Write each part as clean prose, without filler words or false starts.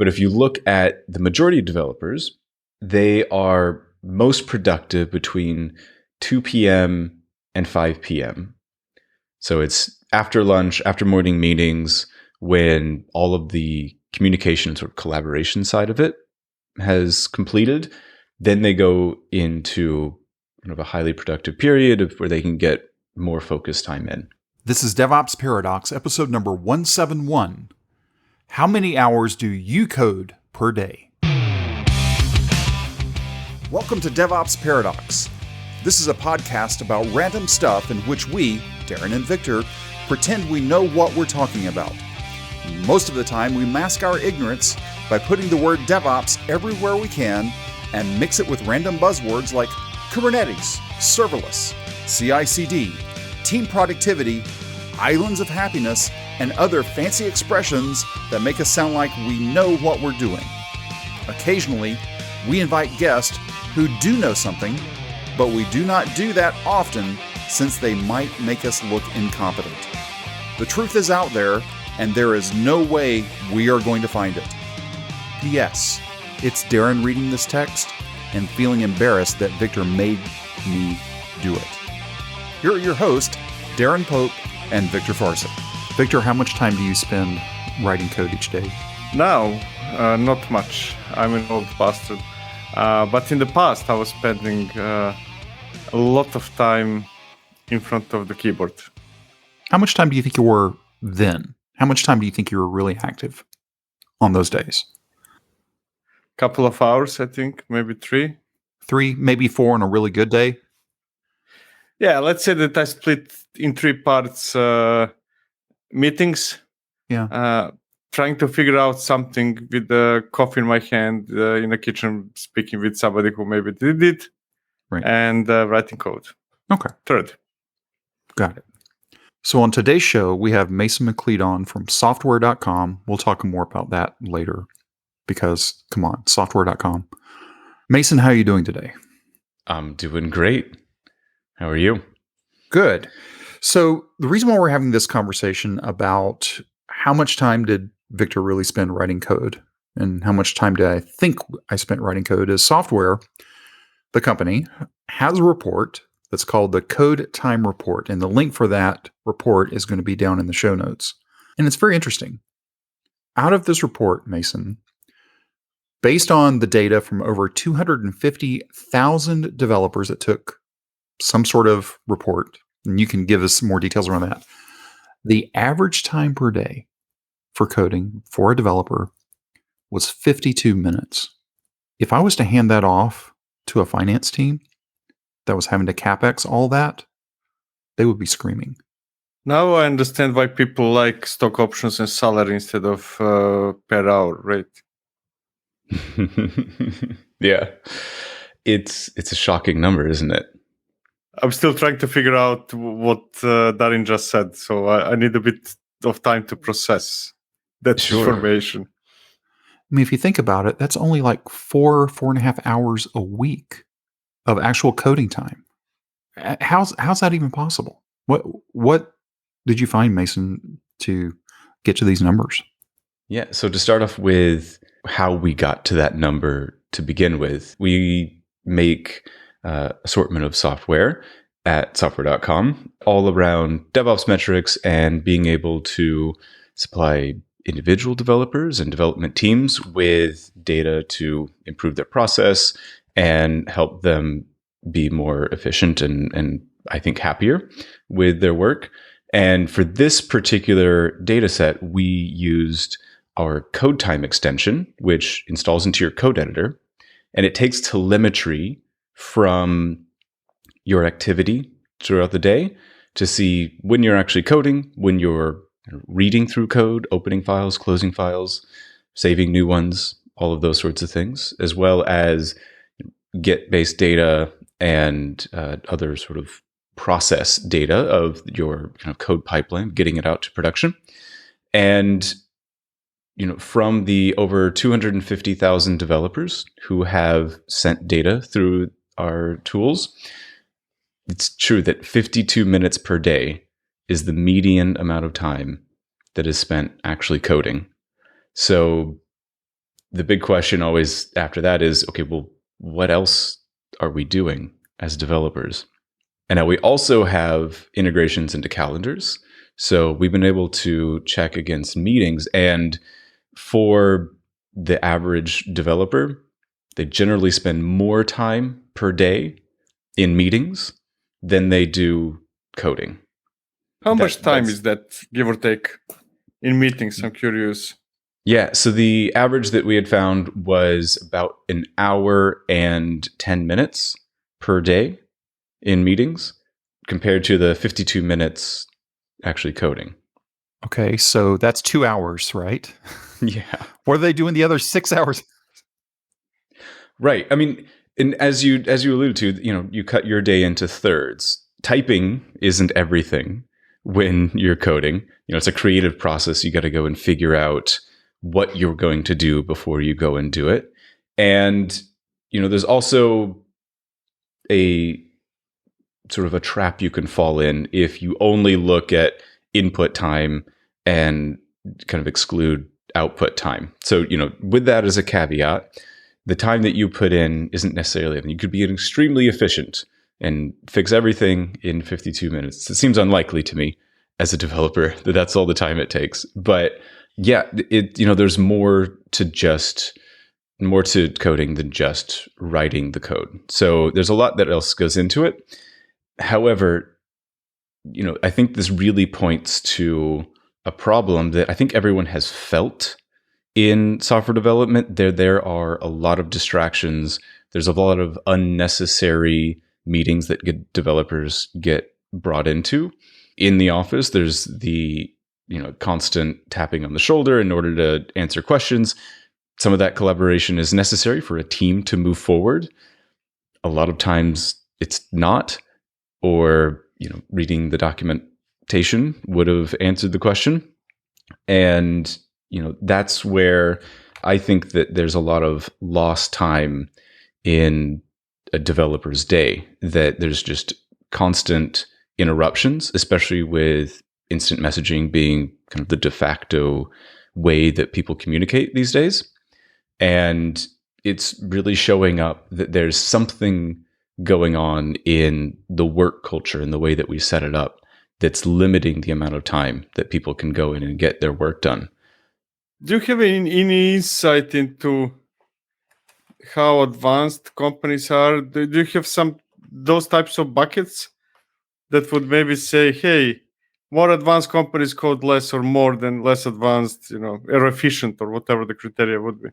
But if you look at the majority of developers, they are most productive between 2 p.m. and 5 p.m. So it's after lunch, after morning meetings, when all of the communication sort of collaboration side of it has completed, then they go into kind of a highly productive period where they can get more focused time in. This is DevOps Paradox, episode number 171. How many hours do you code per day? Welcome to DevOps Paradox. This is a podcast about random stuff in which we, Darren and Victor, pretend we know what we're talking about. Most of the time, we mask our ignorance by putting the word DevOps everywhere we can and mix it with random buzzwords like Kubernetes, serverless, CI/CD, team productivity, islands of happiness, and other fancy expressions that make us sound like we know what we're doing. Occasionally, we invite guests who do know something, but we do not do that often since they might make us look incompetent. The truth is out there, and there is no way we are going to find it. P.S. It's Darren reading this text and feeling embarrassed that Victor made me do it. Here are your hosts, Darren Pope and Victor Farsick. Victor, how much time do you spend writing code each day? Now, not much. I'm an old bastard. But in the past, I was spending a lot of time in front of the keyboard. How much time do you think you were then? How much time do you think you were really active on those days? Couple of hours, I think, maybe 3. 3, maybe 4 on a really good day? Yeah, let's say that I split in 3 parts meetings. Yeah. Trying to figure out something with the coffee in my hand in the kitchen, speaking with somebody who maybe did it, right. And writing code. Okay. 3rd. Got it. So on today's show, we have Mason McLead on from software.com. We'll talk more about that later because, come on, software.com. Mason, how are you doing today? I'm doing great. How are you? Good. So the reason why we're having this conversation about how much time did Victor really spend writing code and how much time did I think I spent writing code is Software, the company, has a report that's called the Code Time Report. And the link for that report is going to be down in the show notes. And it's very interesting. Out of this report, Mason, based on the data from over 250,000 developers that took some sort of report, and you can give us some more details around that, the average time per day for coding for a developer was 52 minutes. If I was to hand that off to a finance team that was having to CapEx all that, they would be screaming. Now I understand why people like stock options and salary instead of per hour, right? Yeah. It's a shocking number, isn't it? I'm still trying to figure out what Darren just said, so I need a bit of time to process that information. I mean, if you think about it, that's only like 4.5 hours a week of actual coding time. How's that even possible? What did you find, Mason, to get to these numbers? Yeah, so to start off with how we got to that number to begin with, we make assortment of software at software.com all around DevOps metrics and being able to supply individual developers and development teams with data to improve their process and help them be more efficient and I think happier with their work. And for this particular data set, we used our code time extension, which installs into your code editor, and it takes telemetry from your activity throughout the day to see when you're actually coding, when you're reading through code, opening files, closing files, saving new ones, all of those sorts of things, as well as Git-based data and other sort of process data of your kind of code pipeline, getting it out to production. And from the over 250,000 developers who have sent data through our tools, it's true that 52 minutes per day is the median amount of time that is spent actually coding. So the big question always after that is, okay, well, what else are we doing as developers? And now we also have integrations into calendars. So we've been able to check against meetings. And for the average developer, they generally spend more time per day in meetings than they do coding. How much time is that, give or take, in meetings? I'm curious. Yeah, so the average that we had found was about an hour and 10 minutes per day in meetings compared to the 52 minutes actually coding. Okay, so that's 2 hours, right? Yeah. What are they doing the other 6 hours? Right. I mean, and as you alluded to, you cut your day into thirds. Typing isn't everything when you're coding. It's a creative process. You got to go and figure out what you're going to do before you go and do it. And, there's also a sort of a trap you can fall in if you only look at input time and kind of exclude output time. So, with that as a caveat, the time that you put in isn't necessarily, you could be extremely efficient and fix everything in 52 minutes. It seems unlikely to me as a developer that that's all the time it takes. But yeah, there's more to coding than just writing the code. So there's a lot that else goes into it. However, I think this really points to a problem that I think everyone has felt in software development. There are a lot of distractions. There's a lot of unnecessary meetings that developers get brought into. In the office, there's the constant tapping on the shoulder in order to answer questions. Some of that collaboration is necessary for a team to move forward. A lot of times it's not, or reading the documentation would have answered the question. And that's where I think that there's a lot of lost time in a developer's day, that there's just constant interruptions, especially with instant messaging being kind of the de facto way that people communicate these days. And it's really showing up that there's something going on in the work culture and the way that we set it up that's limiting the amount of time that people can go in and get their work done. Do you have any insight into how advanced companies are? Do you have those types of buckets that would maybe say, hey, more advanced companies code less or more than less advanced, or efficient, or whatever the criteria would be?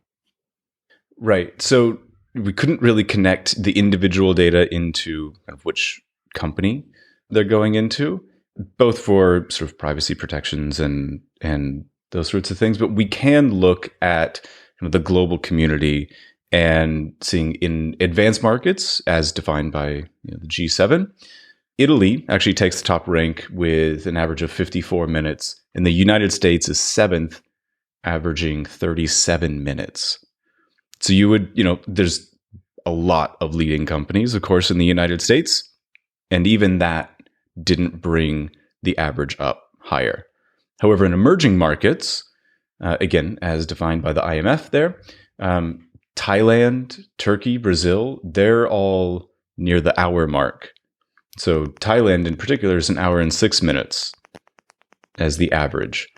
Right. So we couldn't really connect the individual data into kind of which company they're going into, both for sort of privacy protections and those sorts of things. But we can look at the global community and seeing in advanced markets, as defined by the G7, Italy actually takes the top rank with an average of 54 minutes, and the United States is 7th, averaging 37 minutes. So you would, there's a lot of leading companies, of course, in the United States, and even that didn't bring the average up higher. However, in emerging markets, again, as defined by the IMF there, Thailand, Turkey, Brazil, they're all near the hour mark. So Thailand in particular is an hour and 6 minutes as the average.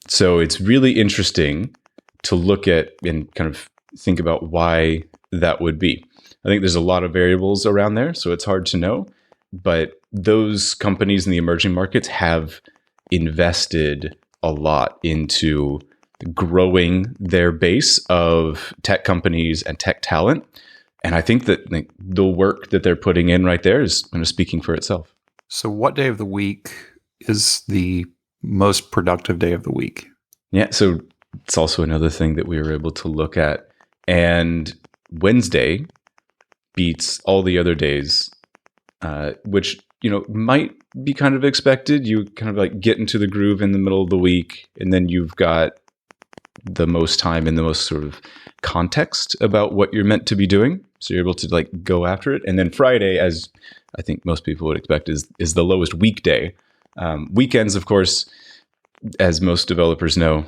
So it's really interesting to look at and kind of think about why that would be. I think there's a lot of variables around there, so it's hard to know. But those companies in the emerging markets have invested a lot into growing their base of tech companies and tech talent. And I think that the work that they're putting in right there is kind of speaking for itself. So what day of the week is the most productive day of the week? Yeah, so it's also another thing that we were able to look at. And Wednesday beats all the other days, which, might be kind of expected. You kind of like get into the groove in the middle of the week, and then you've got the most time and the most sort of context about what you're meant to be doing. So you're able to like go after it. And then Friday, as I think most people would expect, is the lowest weekday. Weekends, of course, as most developers know,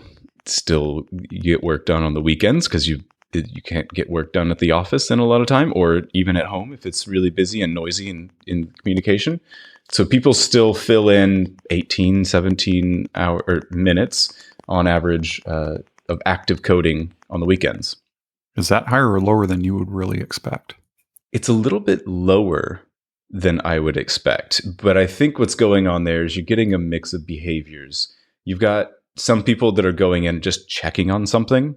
still you get work done on the weekends because you you can't get work done at the office in a lot of time, or even at home if it's really busy and noisy in communication. So people still fill in 18, 17 minutes on average of active coding on the weekends. Is that higher or lower than you would really expect? It's a little bit lower than I would expect, but I think what's going on there is you're getting a mix of behaviors. You've got some people that are going in just checking on something,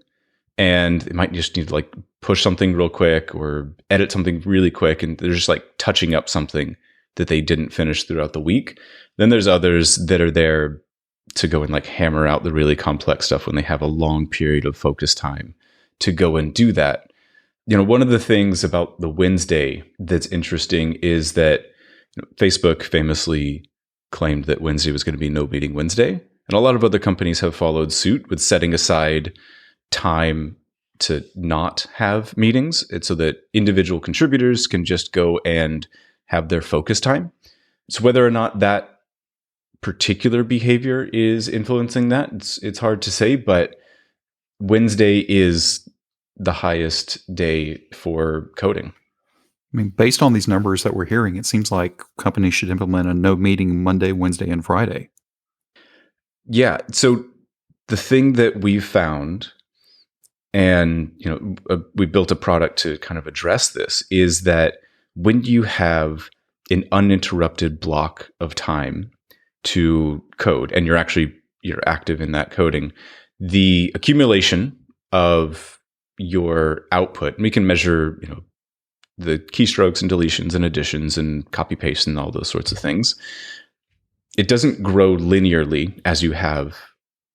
and they might just need to like push something real quick or edit something really quick, and they're just like touching up something that they didn't finish throughout the week. Then there's others that are there to go and like hammer out the really complex stuff when they have a long period of focus time to go and do that. One of the things about the Wednesday that's interesting is that Facebook famously claimed that Wednesday was going to be no meeting Wednesday. And a lot of other companies have followed suit with setting aside time to not have meetings, and so that individual contributors can just go and have their focus time. So whether or not that particular behavior is influencing that, it's hard to say, but Wednesday is the highest day for coding. I mean, based on these numbers that we're hearing, it seems like companies should implement a no meeting Monday, Wednesday, and Friday. Yeah. So the thing that we've found, and we built a product to kind of address this, is that when you have an uninterrupted block of time to code and you're active in that coding, the accumulation of your output, and we can measure the keystrokes and deletions and additions and copy paste and all those sorts of things, it doesn't grow linearly as you have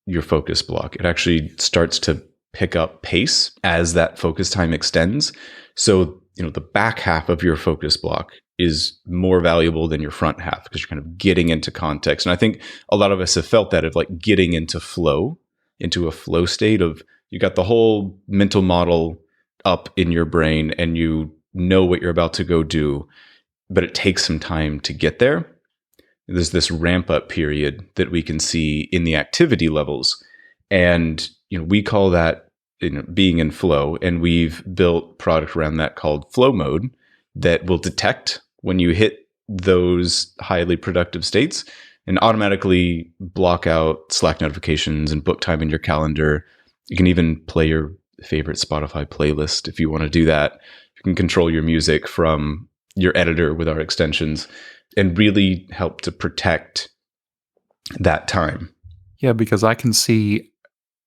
your focus block. It actually starts to pick up pace as that focus time extends. So the back half of your focus block is more valuable than your front half because you're kind of getting into context. And I think a lot of us have felt that, of like getting into a flow state of, you got the whole mental model up in your brain and you know what you're about to go do, but it takes some time to get there. There's this ramp up period that we can see in the activity levels. And we call that being in flow, and we've built product around that called flow mode that will detect when you hit those highly productive states and automatically block out Slack notifications and book time in your calendar. You can even play your favorite Spotify playlist if you want to do that. You can control your music from your editor with our extensions and really help to protect that time. Yeah, because I can see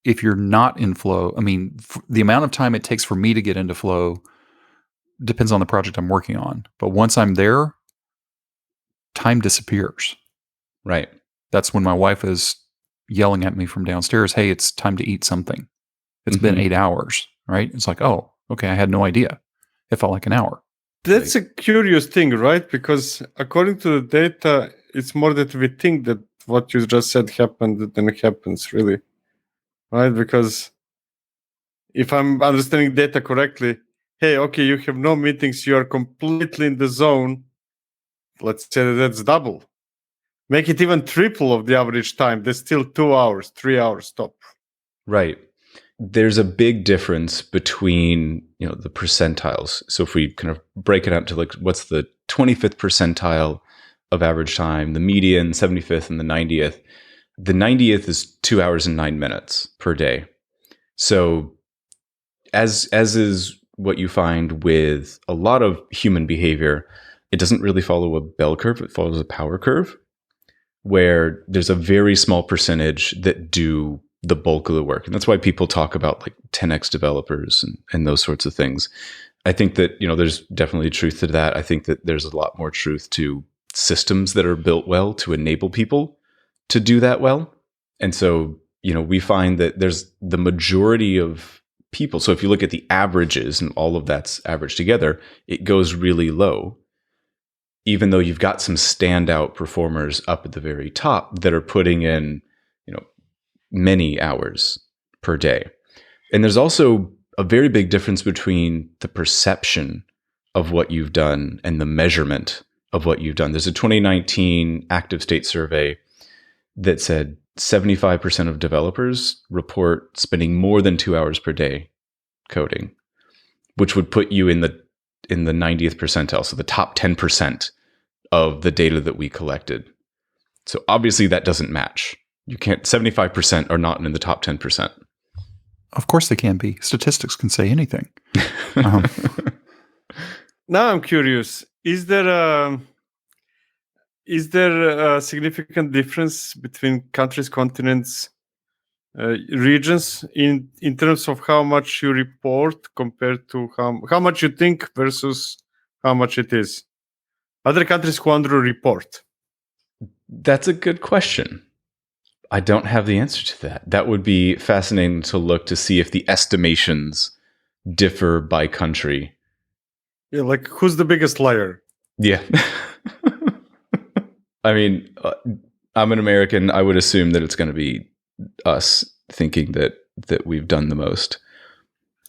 if you're not in flow, I mean, the amount of time it takes for me to get into flow depends on the project I'm working on. But once I'm there, time disappears. Right. That's when my wife is yelling at me from downstairs, hey, it's time to eat something. It's been 8 hours, right? It's like, oh, okay, I had no idea. It felt like an hour. That's a curious thing, right? Because according to the data, it's more that we think that what you just said happened than it happens, really. Right? Because if I'm understanding data correctly, hey, okay, you have no meetings, you are completely in the zone. Let's say that's double. Make it even triple of the average time. That's still 2 hours, 3 hours top. Right. There's a big difference between, the percentiles. So if we kind of break it out to like, what's the 25th percentile of average time, the median, 75th, and the 90th. The 90th is 2 hours and 9 minutes per day. So as is what you find with a lot of human behavior, it doesn't really follow a bell curve. It follows a power curve where there's a very small percentage that do the bulk of the work. And that's why people talk about like 10x developers and those sorts of things. I think that, there's definitely truth to that. I think that there's a lot more truth to systems that are built well to enable people to do that well. And so, we find that there's the majority of people. So if you look at the averages and all of that's averaged together, it goes really low, even though you've got some standout performers up at the very top that are putting in, many hours per day. And there's also a very big difference between the perception of what you've done and the measurement of what you've done. There's a 2019 active state survey that said 75% of developers report spending more than 2 hours per day coding. which would put you in the 90th percentile, so the top 10% of the data that we collected. So obviously that doesn't match. You can't. 75% are not in the top 10%. Of course they can be. Statistics can say anything. Now I'm curious: is there a significant difference between countries, continents, regions in terms of how much you report compared to how much you think versus how much it is? Other countries who under-report. That's a good question. I don't have the answer to that. That would be fascinating to look to see if the estimations differ by country. Yeah, like who's the biggest liar? Yeah. I mean, I'm an American. I would assume that it's going to be us thinking that we've done the most.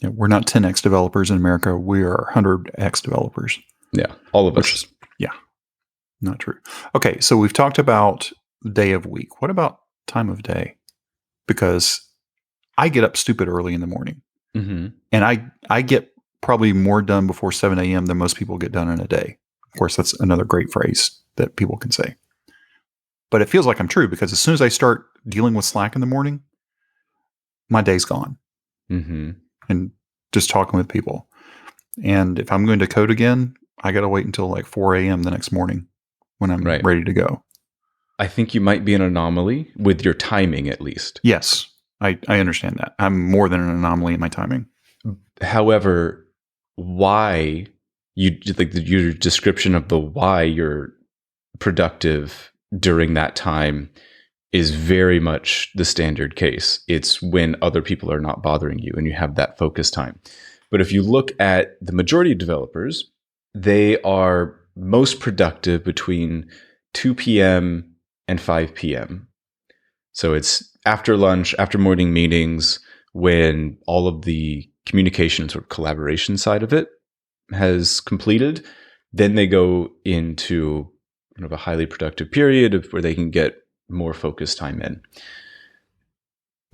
Yeah, we're not 10x developers in America. We are 100x developers. Yeah, all of us. Not true. Okay, so we've talked about day of week. What about time of day? Because I get up stupid early in the morning. Mm-hmm. And I get probably more done before 7 a.m. than most people get done in a day. Of course, that's another great phrase that people can say. But it feels like I'm true because as soon as I start dealing with Slack in the morning, my day's gone. Mm-hmm. And just talking with people. And if I'm going to code again, I got to wait until like 4 a.m. the next morning when I'm ready to go. I think you might be an anomaly with your timing, at least. Yes, I understand that. I'm more than an anomaly in my timing. However, why your description of the why you're productive during that time is very much the standard case. It's when other people are not bothering you and you have that focus time. But if you look at the majority of developers, they are most productive between 2 p.m. and 5 p.m. So it's after lunch, after morning meetings, when all of the communication and sort of collaboration side of it has completed. Then they go into kind of a highly productive period where they can get more focus time in.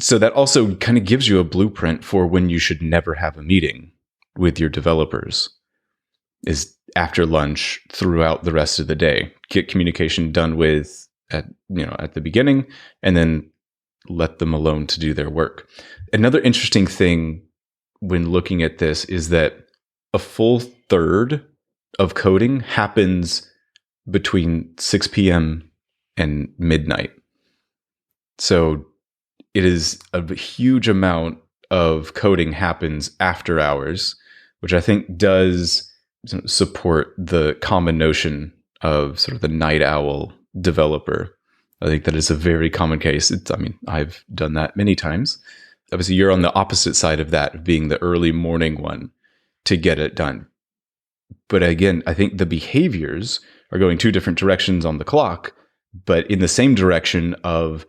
So that also kind of gives you a blueprint for when you should never have a meeting with your developers, is after lunch throughout the rest of the day. Get communication done with at the beginning, and then let them alone to do their work. Another interesting thing when looking at this is that a full third of coding happens between 6 p.m. and midnight. So it is a huge amount of coding happens after hours, which I think does support the common notion of sort of the night owl developer. I think that is a very common case. I've done that many times. Obviously, you're on the opposite side of that, being the early morning one to get it done. But again, I think the behaviors are going two different directions on the clock, but in the same direction of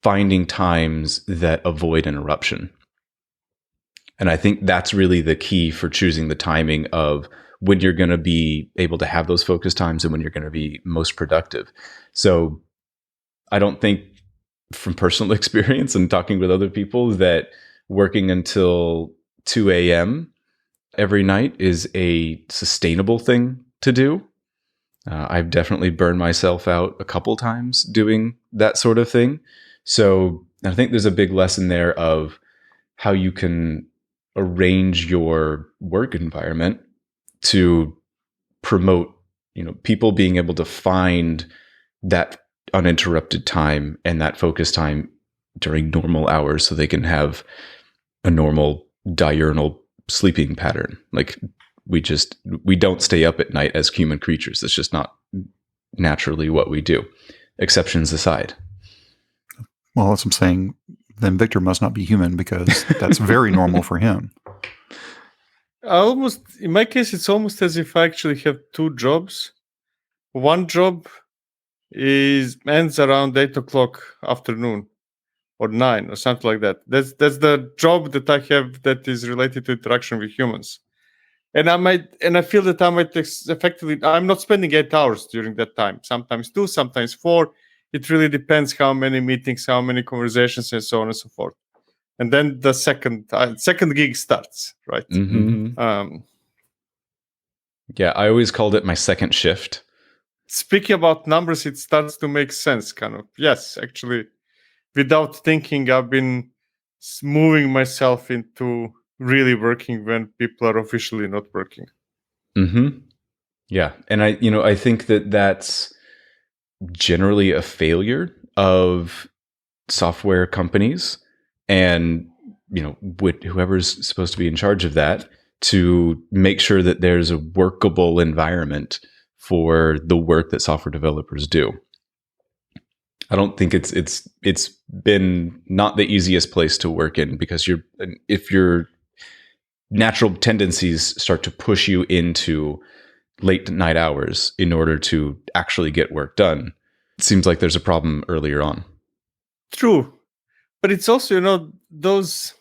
finding times that avoid interruption. And I think that's really the key for choosing the timing of when you're going to be able to have those focus times and when you're going to be most productive. So I don't think, from personal experience and talking with other people, that working until 2 a.m. every night is a sustainable thing to do. I've definitely burned myself out a couple times doing that sort of thing. So I think there's a big lesson there of how you can arrange your work environment to promote, people being able to find that uninterrupted time and that focus time during normal hours so they can have a normal diurnal sleeping pattern. Like we don't stay up at night as human creatures. That's just not naturally what we do, exceptions aside. Well, that's what I'm saying. Then Victor must not be human because that's very normal for him. In my case, it's almost as if I actually have two jobs. One job ends around 8 o'clock afternoon or 9 or something like that. That's the job that I have that is related to interaction with humans. And I feel that I might effectively, I'm not spending 8 hours during that time. Sometimes 2, sometimes 4. It really depends how many meetings, how many conversations, and so on and so forth. and then the second gig starts, right? Yeah, I always called it my second shift. Speaking about numbers, it starts to make sense, kind of. Yes, actually, without thinking, I've been moving myself into really working when people are officially not working. Yeah, and I think that that's generally a failure of software companies and whoever's supposed to be in charge of that to make sure that there's a workable environment for the work that software developers do. I don't think it's been not the easiest place to work in, because if your natural tendencies start to push you into late night hours in order to actually get work done, it seems like there's a problem earlier on. True. But it's also, those,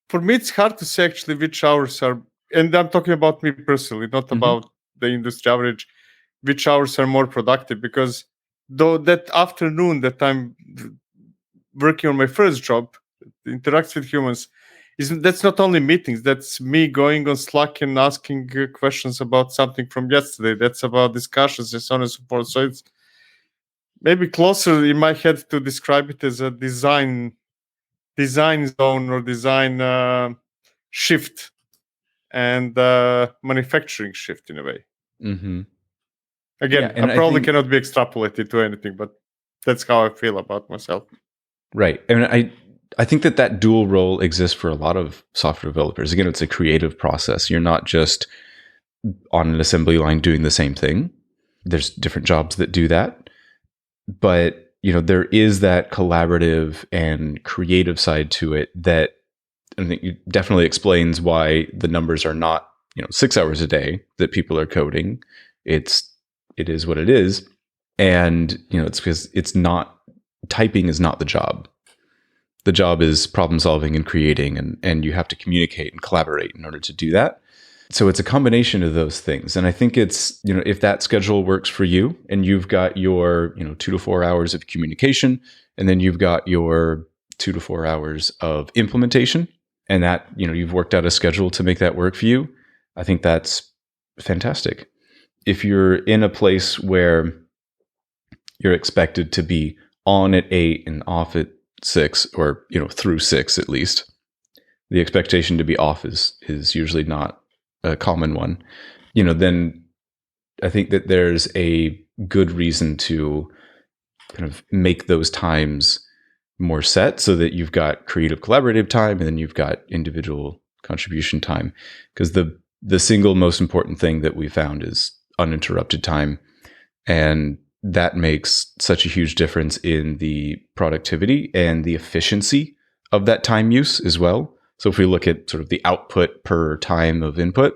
for me, it's hard to say actually which hours are, and I'm talking about me personally, not about the industry average, which hours are more productive, because though that afternoon that I'm working on my first job, interacts with humans, that's not only meetings, that's me going on Slack and asking questions about something from yesterday, that's about discussions and so on and so forth. So it's maybe closer in my head to describe it as a design zone or design shift and manufacturing shift in a way. Again, and I probably cannot be extrapolated to anything, but that's how I feel about myself. Right. And I think that dual role exists for a lot of software developers. Again, it's a creative process. You're not just on an assembly line doing the same thing. There's different jobs that do that. But, there is that collaborative and creative side to it that I think definitely explains why the numbers are not, 6 hours a day that people are coding. It is what it is. And, it's because typing is not the job. The job is problem solving and creating, and you have to communicate and collaborate in order to do that. So it's a combination of those things. And I think it's, if that schedule works for you and you've got your, 2 to 4 hours of communication, and then you've got your 2 to 4 hours of implementation, and that, you've worked out a schedule to make that work for you, I think that's fantastic. If you're in a place where you're expected to be on at 8 and off at 6, or through 6 at least, the expectation to be off is usually not a common one. Then I think that there's a good reason to kind of make those times more set, so that you've got creative collaborative time and then you've got individual contribution time. Because the single most important thing that we found is uninterrupted time, and that makes such a huge difference in the productivity and the efficiency of that time use as well. So if we look at sort of the output per time of input,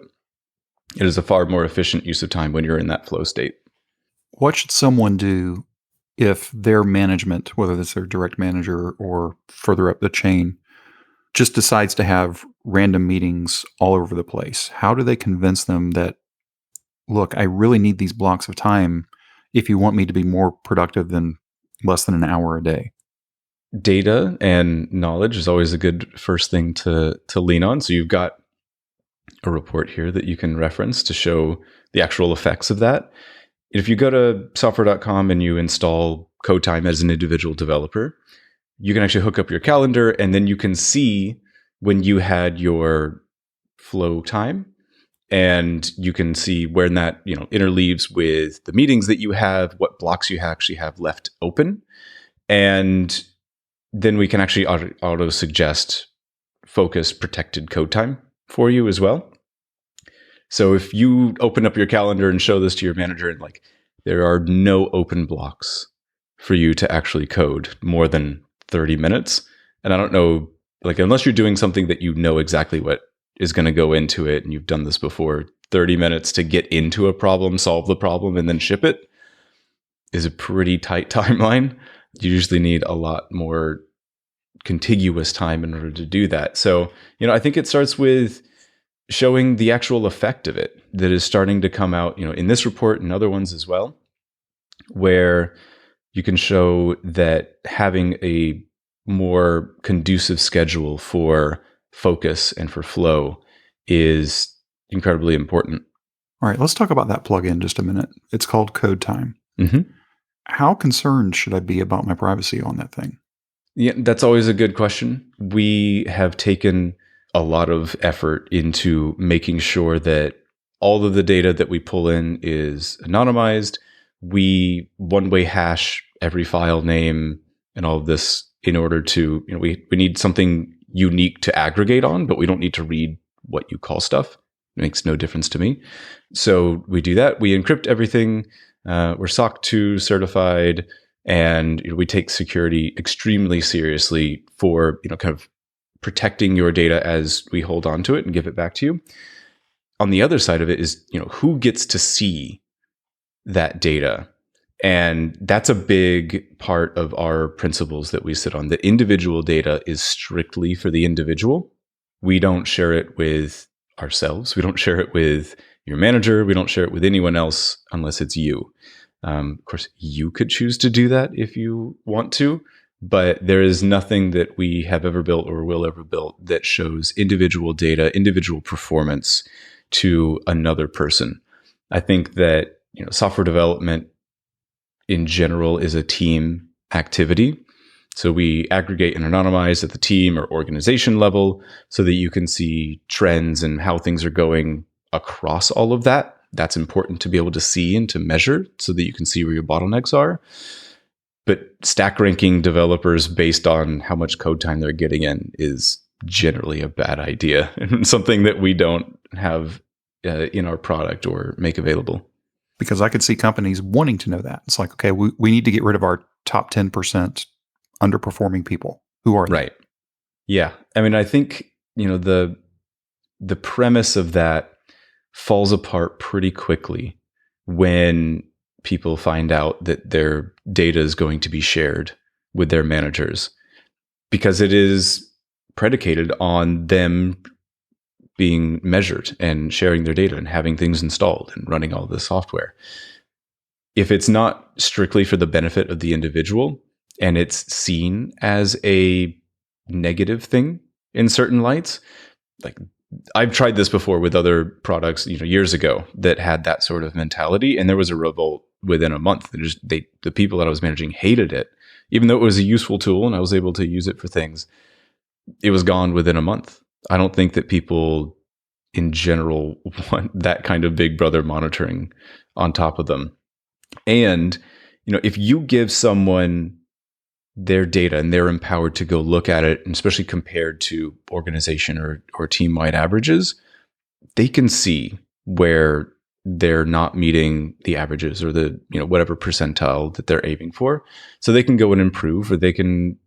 it is a far more efficient use of time when you're in that flow state. What should someone do if their management, whether it's their direct manager or further up the chain, just decides to have random meetings all over the place? How do they convince them that, look, I really need these blocks of time if you want me to be more productive than less than an hour a day? Data and knowledge is always a good first thing to lean on. So you've got a report here that you can reference to show the actual effects of that. If you go to software.com and you install CodeTime as an individual developer, you can actually hook up your calendar, and then you can see when you had your flow time, and you can see where that interleaves with the meetings that you have, what blocks you actually have left open, and then we can actually auto suggest focused protected code time for you as well. So if you open up your calendar and show this to your manager, and there are no open blocks for you to actually code more than 30 minutes. And I don't know, unless you're doing something that exactly what is going to go into it, and you've done this before, 30 minutes to get into a problem, solve the problem, and then ship it is a pretty tight timeline. You usually need a lot more contiguous time in order to do that. So, I think it starts with showing the actual effect of it that is starting to come out, in this report and other ones as well, where you can show that having a more conducive schedule for focus and for flow is incredibly important. All right, let's talk about that plugin just a minute. It's called Code Time. Mm-hmm. How concerned should I be about my privacy on that thing? Yeah, that's always a good question. We have taken a lot of effort into making sure that all of the data that we pull in is anonymized. We one-way hash every file name and all of this in order to, we need something unique to aggregate on, but we don't need to read what you call stuff. It makes no difference to me. So we do that. We encrypt everything. We're SOC 2 certified, and we take security extremely seriously for kind of protecting your data as we hold on to it and give it back to you. On the other side of it is who gets to see that data, and that's a big part of our principles that we sit on. The individual data is strictly for the individual. We don't share it with ourselves. We don't share it with your manager. We don't share it with anyone else unless it's you. Of course, you could choose to do that if you want to, but there is nothing that we have ever built or will ever build that shows individual data, individual performance to another person. I think that software development in general is a team activity. So we aggregate and anonymize at the team or organization level so that you can see trends and how things are going across all of that. That's important to be able to see and to measure so that you can see where your bottlenecks are. But stack ranking developers based on how much code time they're getting in is generally a bad idea and something that we don't have in our product or make available. Because I could see companies wanting to know that. It's like, okay, we need to get rid of our top 10% underperforming people. Who are they? Right. Yeah. I mean, I think, the premise of that falls apart pretty quickly when people find out that their data is going to be shared with their managers, because it is predicated on them being measured and sharing their data and having things installed and running all the software. If it's not strictly for the benefit of the individual and it's seen as a negative thing in certain lights, like I've tried this before with other products, years ago that had that sort of mentality, and there was a revolt within a month. The people that I was managing hated it, even though it was a useful tool and I was able to use it for things. It was gone within a month. I don't think that people in general want that kind of big brother monitoring on top of them. And, if you give someone their data and they're empowered to go look at it, and especially compared to organization or team-wide averages, they can see where they're not meeting the averages or the, whatever percentile that they're aiming for. So they can go and improve, or they can,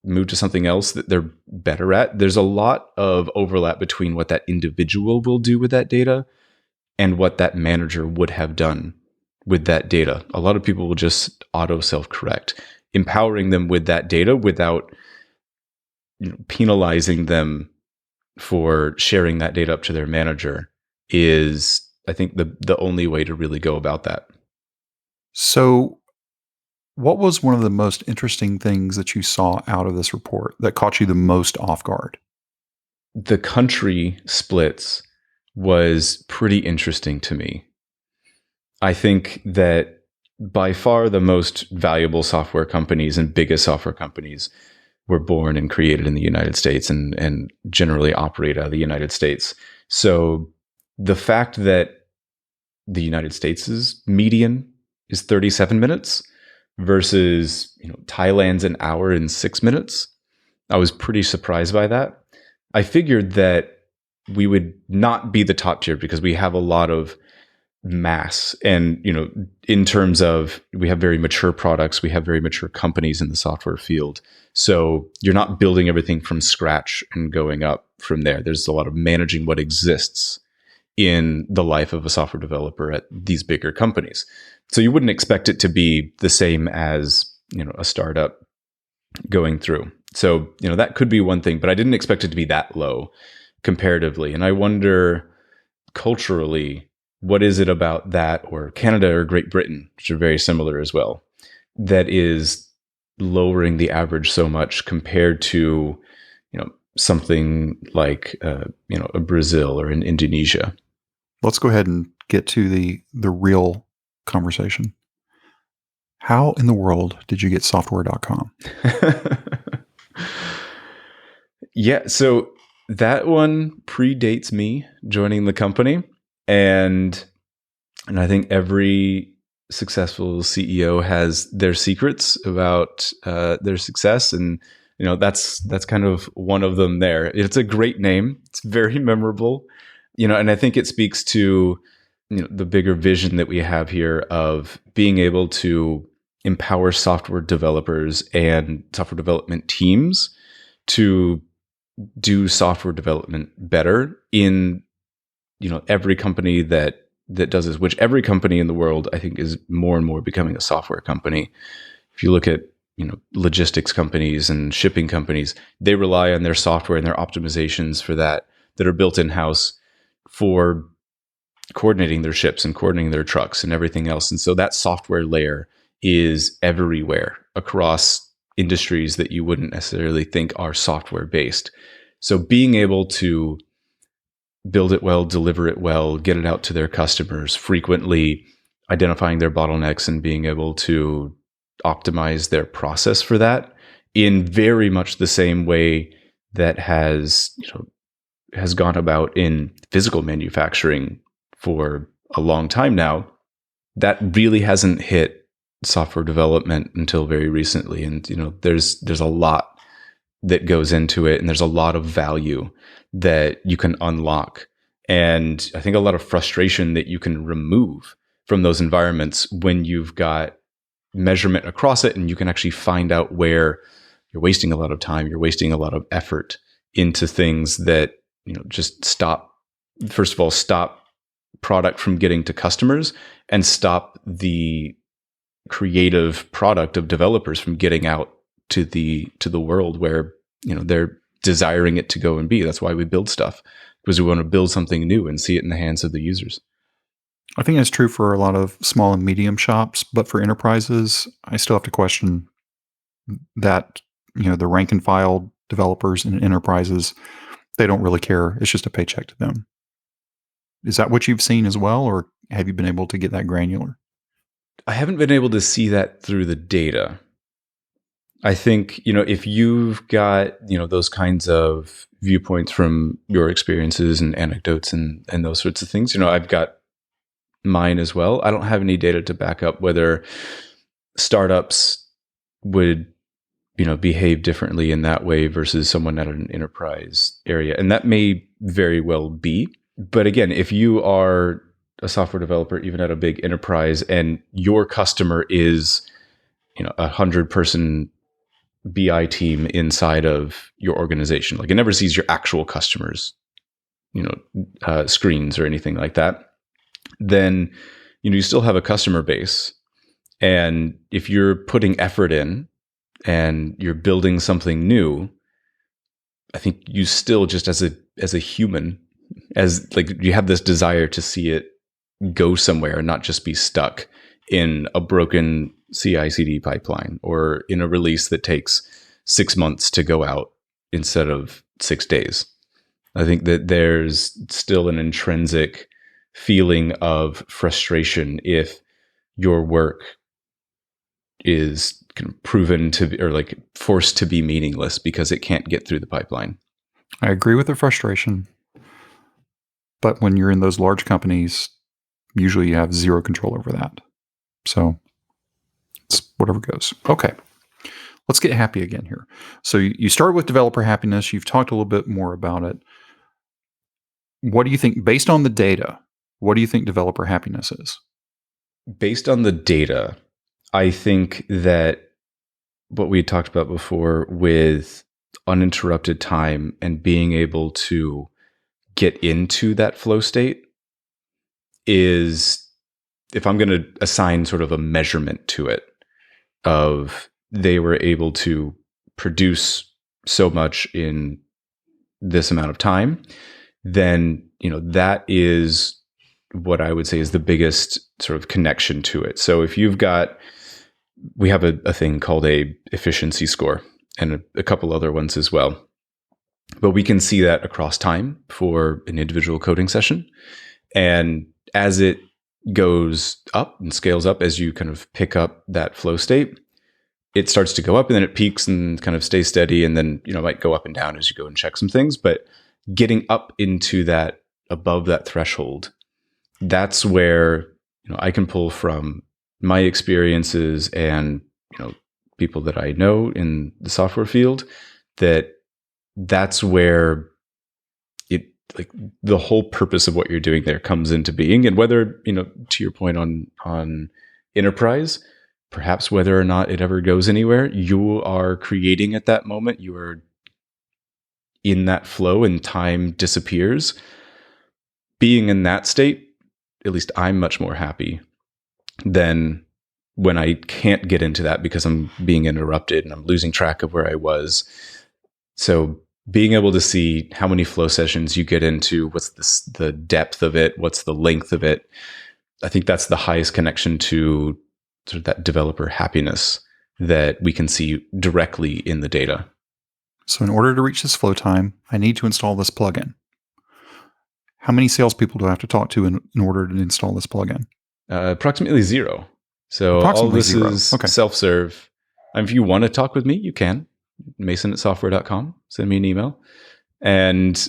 move to something else that they're better at. There's a lot of overlap between what that individual will do with that data and what that manager would have done with that data. A lot of people will just auto self-correct. Empowering them with that data without penalizing them for sharing that data up to their manager is, I think, the only way to really go about that. So what was one of the most interesting things that you saw out of this report that caught you the most off guard? The country splits was pretty interesting to me. I think that by far the most valuable software companies and biggest software companies were born and created in the United States and generally operate out of the United States. So the fact that the United States' median is 37 minutes versus Thailand's an hour and 6 minutes, I was pretty surprised by that. I figured that we would not be the top tier because we have a lot of mass, and in terms of, we have very mature products, we have very mature companies in the software field, so you're not building everything from scratch and going up from there. There's a lot of managing what exists in the life of a software developer at these bigger companies, so you wouldn't expect it to be the same as a startup going through. So that could be one thing, but I didn't expect it to be that low comparatively. And I wonder, culturally, what is it about that, or Canada or Great Britain, which are very similar as well, that is lowering the average so much compared to, something like, a Brazil or an Indonesia. Let's go ahead and get to the real conversation. How in the world did you get software.com? Yeah, so that one predates me joining the company, and I think every successful CEO has their secrets about their success, and that's kind of one of them. There, it's a great name. It's very memorable, and I think it speaks to the bigger vision that we have here of being able to empower software developers and software development teams to do software development better in every company that does this, which every company in the world I think is more and more becoming a software company. If you look at logistics companies and shipping companies, they rely on their software and their optimizations for that are built in-house for coordinating their ships and coordinating their trucks and everything else. And so that software layer is everywhere across industries that you wouldn't necessarily think are software based. So being able to build it well, deliver it well, get it out to their customers, frequently identifying their bottlenecks and being able to optimize their process for that in very much the same way that has gone about in physical manufacturing for a long time now, that really hasn't hit software development until very recently. And there's a lot that goes into it, and there's a lot of value that you can unlock, and I think a lot of frustration that you can remove from those environments when you've got measurement across it, and you can actually find out where you're wasting a lot of time, you're wasting a lot of effort into things that just stop product from getting to customers, and stop the creative product of developers from getting out to the world where they're desiring it to go and be. That's why we build stuff, because we want to build something new and see it in the hands of the users. I think that's true for a lot of small and medium shops, but for enterprises, I still have to question that the rank and file developers in enterprises, they don't really care. It's just a paycheck to them. Is that what you've seen as well, or have you been able to get that granular? I haven't been able to see that through the data. I think, if you've got, those kinds of viewpoints from your experiences and anecdotes and those sorts of things, I've got mine as well. I don't have any data to back up whether startups would, behave differently in that way versus someone at an enterprise area. And that may very well be. But again, if you are a software developer, even at a big enterprise, and your customer is, 100-person BI team inside of your organization, like it never sees your actual customers, screens or anything like that, then, you still have a customer base. And if you're putting effort in and you're building something new, I think you still, just as a human, as like you have this desire to see it go somewhere and not just be stuck in a broken CI/CD pipeline or in a release that takes 6 months to go out instead of 6 days. I think that there's still an intrinsic feeling of frustration if your work is kind of proven to be, or like forced to be meaningless because it can't get through the pipeline. I agree with the frustration. But when you're in those large companies, usually you have zero control over that. So it's whatever goes. Okay. Let's get happy again here. So you started with developer happiness. You've talked a little bit more about it. What do you think, based on the data, what do you think developer happiness is? Based on the data, I think that what we had talked about before with uninterrupted time and being able to get into that flow state is, if I'm going to assign sort of a measurement to it, of they were able to produce so much in this amount of time, then, that is what I would say is the biggest sort of connection to it. So if you've got, we have a thing called a efficiency score and a couple other ones as well. But we can see that across time for an individual coding session. And as it goes up and scales up, as you kind of pick up that flow state, it starts to go up and then it peaks and kind of stays steady. And then, might go up and down as you go and check some things. But getting up into that, above that threshold, that's where, I can pull from my experiences and, people that I know in the software field, that's where the whole purpose of what you're doing there comes into being. And whether, to your point on enterprise, perhaps whether or not it ever goes anywhere, you are creating at that moment, you are in that flow and time disappears. Being in that state, at least I'm much more happy than when I can't get into that because I'm being interrupted and I'm losing track of where I was. So being able to see how many flow sessions you get into, what's the depth of it, what's the length of it, I think that's the highest connection to sort of that developer happiness that we can see directly in the data. So in order to reach this flow time, I need to install this plugin. How many salespeople do I have to talk to in order to install this plugin? Approximately 0. So all this is self-serve. If you want to talk with me, you can. Mason@software.com. Send me an email. And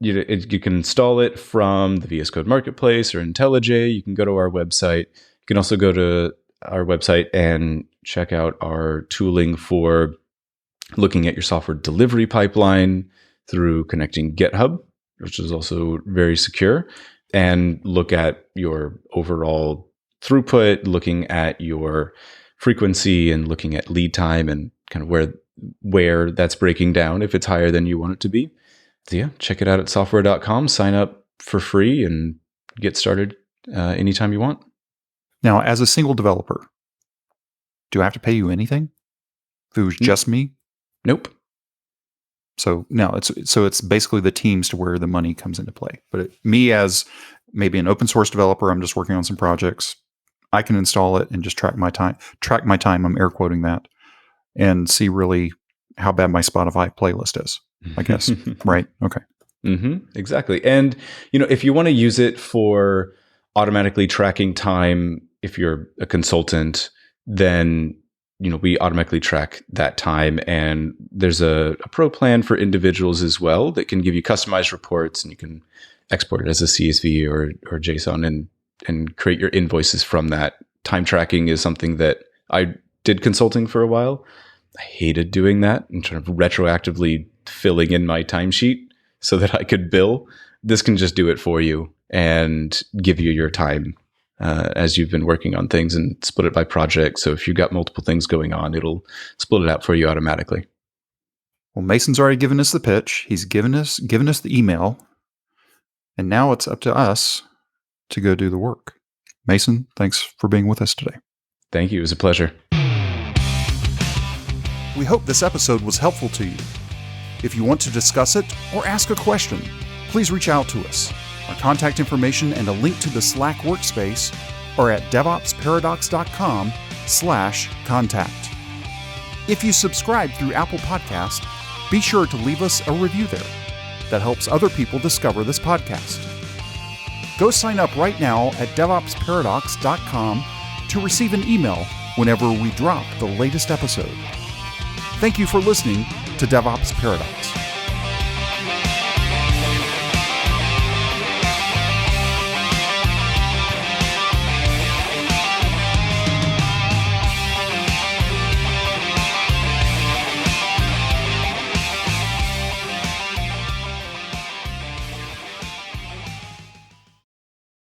you can install it from the VS Code Marketplace or IntelliJ. You can go to our website. You can also go to our website and check out our tooling for looking at your software delivery pipeline through connecting GitHub, which is also very secure, and look at your overall throughput, looking at your frequency and looking at lead time and kind of where that's breaking down if it's higher than you want it to be. So yeah, check it out at software.com, sign up for free and get started anytime you want. Now, as a single developer, do I have to pay you anything? If it was just me? Nope. So no, it's basically the teams to where the money comes into play. But me as maybe an open source developer, I'm just working on some projects. I can install it and just track my time. I'm air quoting that, and see really how bad my Spotify playlist is, I guess. Right? Okay. Exactly. And if you want to use it for automatically tracking time, if you're a consultant, then we automatically track that time. And there's a pro plan for individuals as well that can give you customized reports, and you can export it as a CSV or JSON and create your invoices from that. Time tracking is something that I did consulting for a while. I hated doing that and kind of retroactively filling in my timesheet so that I could bill. This can just do it for you and give you your time as you've been working on things and split it by project. So if you've got multiple things going on, it'll split it out for you automatically. Well, Mason's already given us the pitch. He's given us the email. And now it's up to us to go do the work. Mason, thanks for being with us today. Thank you. It was a pleasure. We hope this episode was helpful to you. If you want to discuss it or ask a question, please reach out to us. Our contact information and a link to the Slack workspace are at devopsparadox.com/contact. If you subscribe through Apple Podcast, be sure to leave us a review there. That helps other people discover this podcast. Go sign up right now at devopsparadox.com to receive an email whenever we drop the latest episode. Thank you for listening to DevOps Paradox.